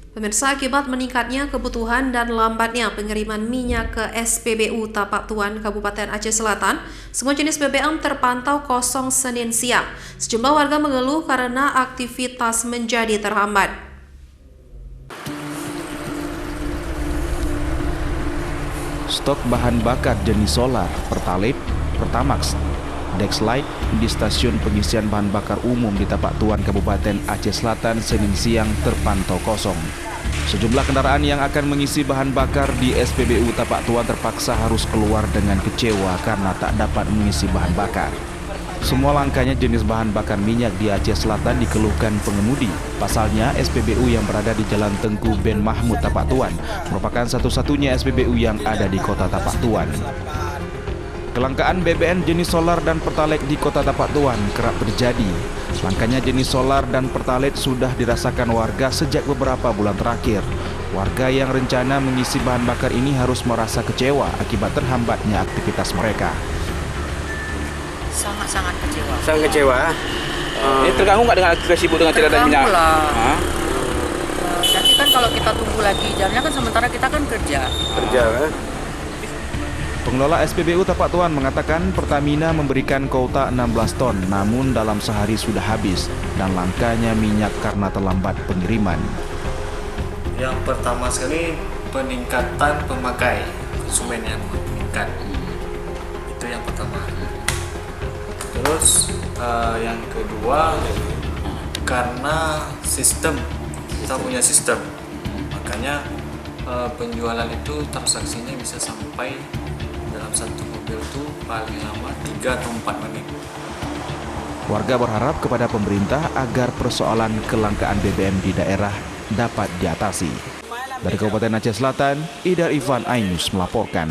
Pemirsa, akibat meningkatnya kebutuhan dan lambatnya pengiriman minyak ke SPBU Tapak Tuan, Kabupaten Aceh Selatan, semua jenis BBM terpantau kosong Senin siang. Sejumlah warga mengeluh karena aktivitas menjadi terhambat. Stok bahan bakar jenis solar, Pertalite, Pertamax, Dexlite di stasiun pengisian bahan bakar umum di Tapak Tuan, Kabupaten Aceh Selatan Senin siang terpantau kosong. Sejumlah kendaraan yang akan mengisi bahan bakar di SPBU Tapak Tuan terpaksa harus keluar dengan kecewa karena tak dapat mengisi bahan bakar. Semua langkanya jenis bahan bakar minyak di Aceh Selatan dikeluhkan pengemudi. Pasalnya, SPBU yang berada di Jalan Tengku Ben Mahmud Tapak Tuan merupakan satu-satunya SPBU yang ada di kota Tapak Tuan. Kelangkaan BBM jenis solar dan Pertalite di kota Tapak Tuan kerap terjadi. Langkanya jenis solar dan Pertalite sudah dirasakan warga sejak beberapa bulan terakhir. Warga yang rencana mengisi bahan bakar ini harus merasa kecewa akibat terhambatnya aktivitas mereka. Sangat-sangat kecewa. Sangat kecewa. Ini terganggu nggak dengan aktivitas ibu dengan tidak ada minyak? Terganggu lah. Jadi kan kalau kita tunggu lagi jamnya kan sementara kita kan kerja. Pengelola SPBU Tapak Tuan mengatakan Pertamina memberikan kuota 16 ton, namun dalam sehari sudah habis dan langkanya minyak karena terlambat pengiriman. Yang pertama sekali peningkatan pemakai, konsumen yang meningkat. Itu yang pertama. Terus yang kedua karena sistem, kita punya sistem, makanya penjualan itu transaksinya bisa sampai dalam satu mobil itu paling lama 3 atau 4 menit. Warga berharap kepada pemerintah agar persoalan kelangkaan BBM di daerah dapat diatasi. Dari Kabupaten Aceh Selatan, Idar Ivan, iNews melaporkan.